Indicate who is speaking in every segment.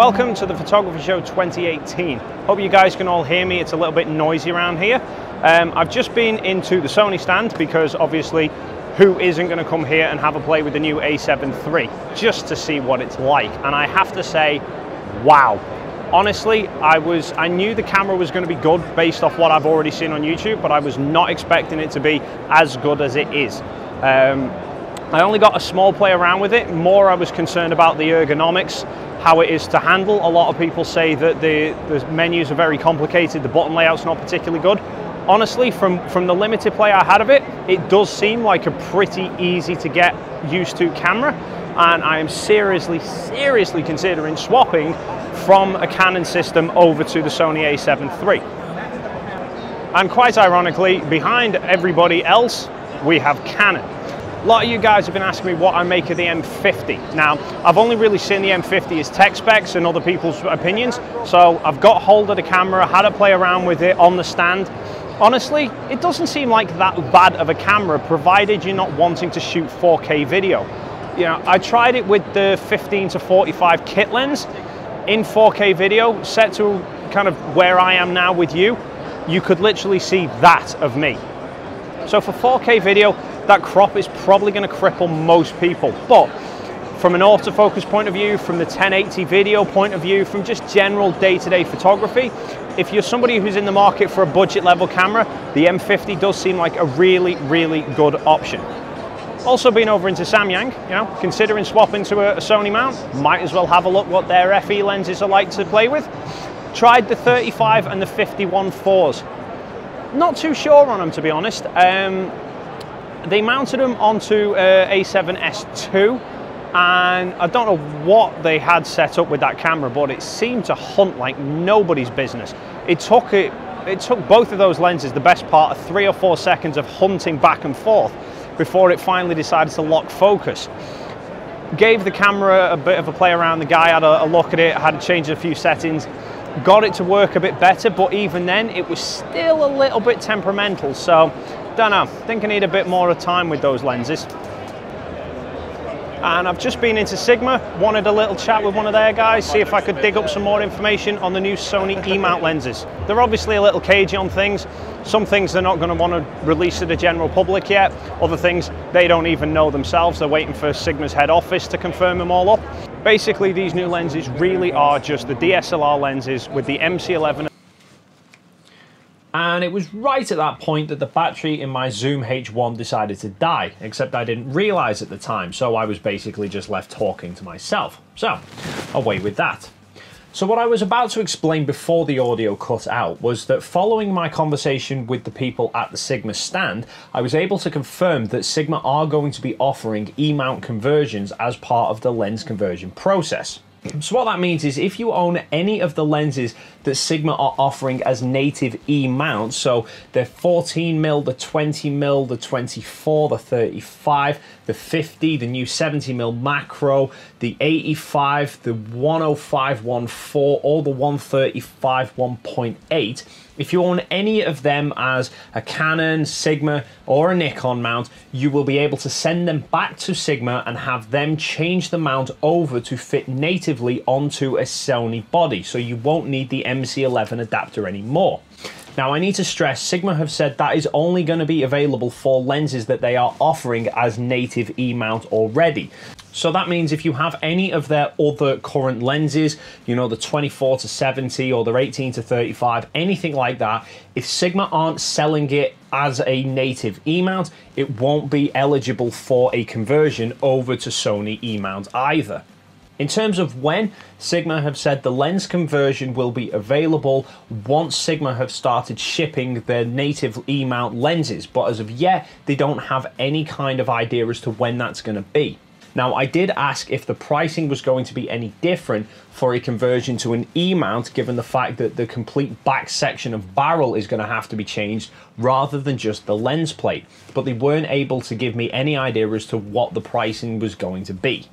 Speaker 1: Welcome to the Photography Show 2018. Hope you guys can all hear me. It's a little bit noisy around here. I've just been into the Sony stand because obviously who isn't going to come here and have a play with the new A7III just to see what it's like. And I have to say, wow. Honestly, I knew the camera was going to be good based off what I've already seen on YouTube, but I was not expecting it to be as good as it is. I only got a small play around with it. More I was concerned about the ergonomics, how it is to handle. A lot of people say that the menus are very complicated, the button layout's not particularly good. Honestly, from the limited play I had of it, it does seem like a pretty easy to get used to camera, and I am seriously considering swapping from a Canon system over to the Sony A7III. And quite ironically, behind everybody else, we have Canon. A lot of you guys have been asking me what I make of the M50. Now, I've only really seen the M50 as tech specs and other people's opinions, so I've got hold of the camera, had a play around with it on the stand. Honestly, it doesn't seem like that bad of a camera, provided you're not wanting to shoot 4K video. You know, I tried it with the 15-45 kit lens in 4K video, set to kind of where I am now with you. You could literally see that of me. So for 4K video, that crop is probably going to cripple most people. But from an autofocus point of view, from the 1080 video point of view, from just general day-to-day photography, if you're somebody who's in the market for a budget level camera, the M50 does seem like a really good option. Also been over into Samyang, you know, considering swapping to a Sony mount, might as well have a look what their FE lenses are like to play with. Tried the 35 and the 51.4s. Not too sure on them, to be honest. They mounted them onto A7S II, and I don't know what they had set up with that camera, but it seemed to hunt like nobody's business. It took both of those lenses the best part of 3 or 4 seconds of hunting back and forth before it finally decided to lock focus. Gave the camera a bit of a play around. The guy had a look at it, had to change a few settings, got it to work a bit better, but even then it was still a little bit temperamental. So don't know, think I need a bit more time with those lenses. And I've just been into Sigma, wanted a little chat with one of their guys, see if I could dig up some more information on the new Sony E-mount lenses. They're obviously a little cagey on things. Some things they're not going to want to release to the general public yet. Other things they don't even know themselves. They're waiting for Sigma's head office to confirm them all up. Basically, these new lenses really are just the DSLR lenses with the MC11. And it was right at that point that the battery in my Zoom H1 decided to die, except I didn't realize at the time, so I was basically just left talking to myself. So, away with that. So what I was about to explain before the audio cut out was that following my conversation with the people at the Sigma stand, I was able to confirm that Sigma are going to be offering E-mount conversions as part of the lens conversion process. So what that means is if you own any of the lenses that Sigma are offering as native E-mounts, so the 14mm, the 20mm, the 24, the 35, the 50, the new 70mm macro, the 85, the 105 1.4, or the 135 1.8, if you own any of them as a Canon, Sigma, or a Nikon mount, you will be able to send them back to Sigma and have them change the mount over to fit natively onto a Sony body, so you won't need the MC11 adapter anymore. Now, I need to stress, Sigma have said that is only going to be available for lenses that they are offering as native E-mount already. So that means if you have any of their other current lenses, you know, the 24-70 or the 18-35, anything like that, if Sigma aren't selling it as a native E-mount, it won't be eligible for a conversion over to Sony E-mount either. In terms of when, Sigma have said the lens conversion will be available once Sigma have started shipping their native E-mount lenses, but as of yet, they don't have any kind of idea as to when that's going to be. Now, I did ask if the pricing was going to be any different for a conversion to an E-mount, given the fact that the complete back section of barrel is going to have to be changed rather than just the lens plate, but they weren't able to give me any idea as to what the pricing was going to be.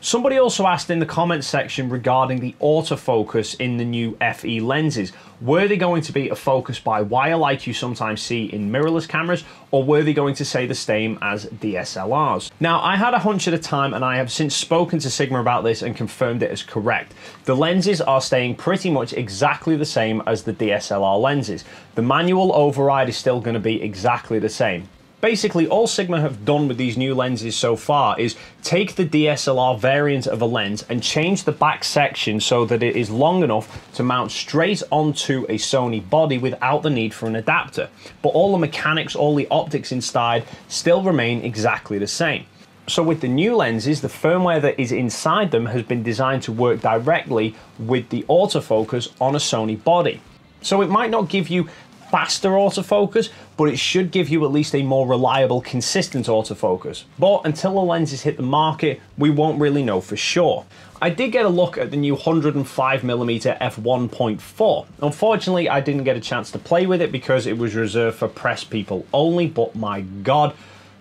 Speaker 1: Somebody also asked in the comments section regarding the autofocus in the new FE lenses. Were they going to be a focus by wire like you sometimes see in mirrorless cameras, or were they going to say the same as DSLRs? Now, I had a hunch at the time, and I have since spoken to Sigma about this and confirmed it as correct. The lenses are staying pretty much exactly the same as the DSLR lenses. The manual override is still going to be exactly the same. Basically, all Sigma have done with these new lenses so far is take the DSLR variant of a lens and change the back section so that it is long enough to mount straight onto a Sony body without the need for an adapter. But all the mechanics, all the optics inside still remain exactly the same. So with the new lenses, the firmware that is inside them has been designed to work directly with the autofocus on a Sony body. So it might not give you faster autofocus, but it should give you at least a more reliable, consistent autofocus. But until the lenses hit the market, we won't really know for sure. I did get a look at the new 105mm f1.4. Unfortunately, I didn't get a chance to play with it because it was reserved for press people only, but my God,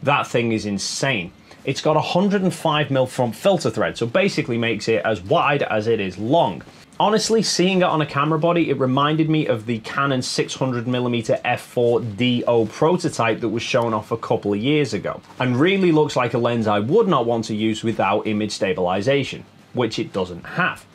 Speaker 1: that thing is insane. It's got 105mm front filter thread, so basically makes it as wide as it is long. Honestly, seeing it on a camera body, it reminded me of the Canon 600mm f4.8 prototype that was shown off a couple of years ago, and really looks like a lens I would not want to use without image stabilization, which it doesn't have.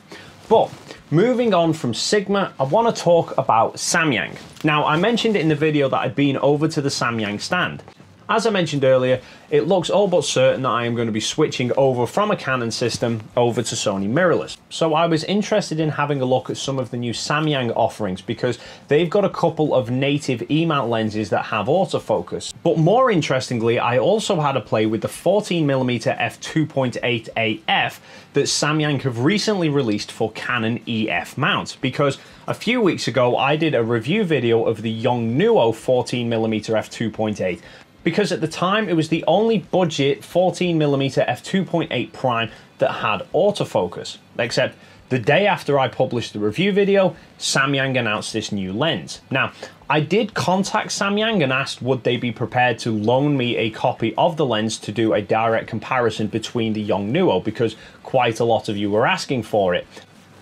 Speaker 1: But moving on from Sigma, I want to talk about Samyang. Now, I mentioned it in the video that I'd been over to the Samyang stand. As I mentioned earlier, it looks all but certain that I am going to be switching over from a Canon system over to Sony mirrorless. So I was interested in having a look at some of the new Samyang offerings because they've got a couple of native E-mount lenses that have autofocus. But more interestingly, I also had a play with the 14mm f2.8 AF that Samyang have recently released for Canon EF mount, because a few weeks ago I did a review video of the Yongnuo 14mm f2.8. because at the time it was the only budget 14mm f2.8 prime that had autofocus. Except the day after I published the review video, Samyang announced this new lens. Now, I did contact Samyang and asked would they be prepared to loan me a copy of the lens to do a direct comparison between the Yongnuo, because quite a lot of you were asking for it.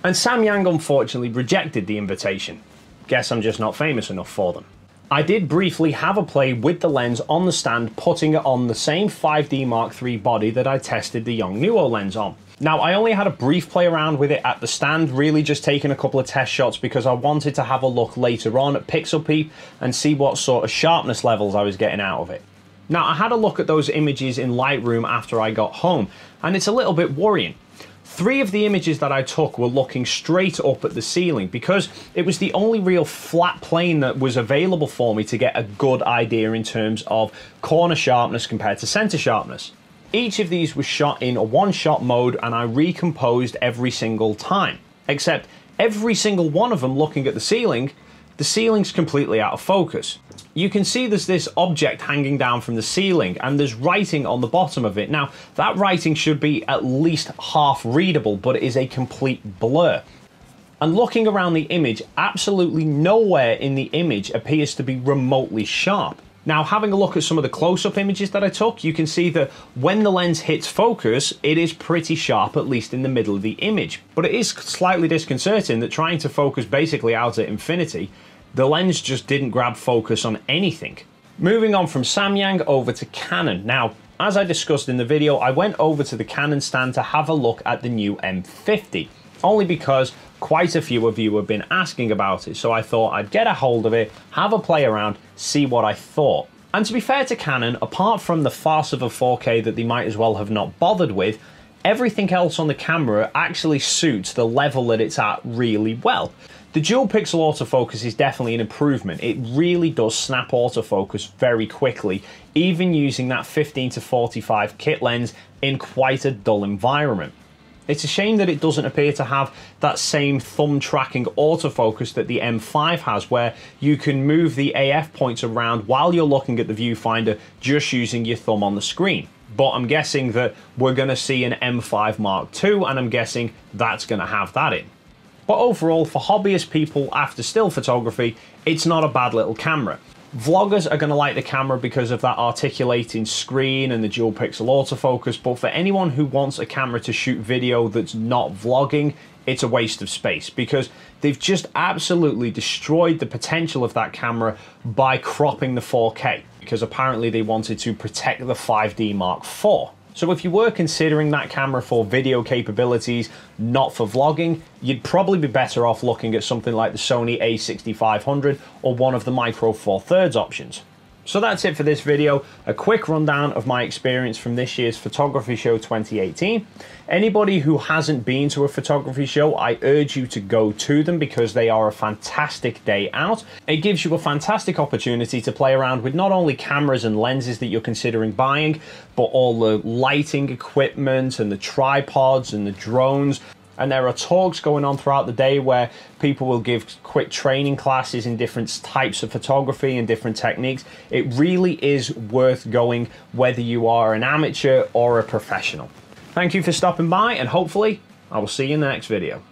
Speaker 1: And Samyang unfortunately rejected the invitation. Guess I'm just not famous enough for them. I did briefly have a play with the lens on the stand, putting it on the same 5D Mark III body that I tested the Yongnuo lens on. Now, I only had a brief play around with it at the stand, really just taking a couple of test shots because I wanted to have a look later on at Pixel Peep and see what sort of sharpness levels I was getting out of it. Now, I had a look at those images in Lightroom after I got home, and it's a little bit worrying. 3 of the images that I took were looking straight up at the ceiling because it was the only real flat plane that was available for me to get a good idea in terms of corner sharpness compared to center sharpness. Each of these was shot in a one-shot mode and I recomposed every single time, except every single one of them looking at the ceiling's completely out of focus. You can see there's this object hanging down from the ceiling and there's writing on the bottom of it. Now, that writing should be at least half readable, but it is a complete blur. And looking around the image, absolutely nowhere in the image appears to be remotely sharp. Now, having a look at some of the close-up images that I took, you can see that when the lens hits focus, it is pretty sharp, at least in the middle of the image. But it is slightly disconcerting that trying to focus basically out at infinity, the lens just didn't grab focus on anything. Moving on from Samyang over to Canon. Now, as I discussed in the video, I went over to the Canon stand to have a look at the new M50, only because quite a few of you have been asking about it, so I thought I'd get a hold of it, have a play around, see what I thought. And to be fair to Canon, apart from the farce of a 4K that they might as well have not bothered with, everything else on the camera actually suits the level that it's at really well. The dual pixel autofocus is definitely an improvement. It really does snap autofocus very quickly, even using that 15-45 kit lens in quite a dull environment. It's a shame that it doesn't appear to have that same thumb tracking autofocus that the M5 has, where you can move the AF points around while you're looking at the viewfinder just using your thumb on the screen. But I'm guessing that we're going to see an M5 Mark II, and I'm guessing that's going to have that in. But overall, for hobbyist people after still photography, it's not a bad little camera. Vloggers are going to like the camera because of that articulating screen and the dual pixel autofocus, but for anyone who wants a camera to shoot video that's not vlogging, it's a waste of space because they've just absolutely destroyed the potential of that camera by cropping the 4K, because apparently they wanted to protect the 5D Mark IV. So if you were considering that camera for video capabilities, not for vlogging, you'd probably be better off looking at something like the Sony A7III or one of the Micro Four Thirds options. So that's it for this video, a quick rundown of my experience from this year's photography show 2018. Anybody who hasn't been to a photography show, I urge you to go to them because they are a fantastic day out. It gives you a fantastic opportunity to play around with not only cameras and lenses that you're considering buying, but all the lighting equipment and the tripods and the drones. And there are talks going on throughout the day where people will give quick training classes in different types of photography and different techniques. It really is worth going whether you are an amateur or a professional. Thank you for stopping by, and hopefully I will see you in the next video.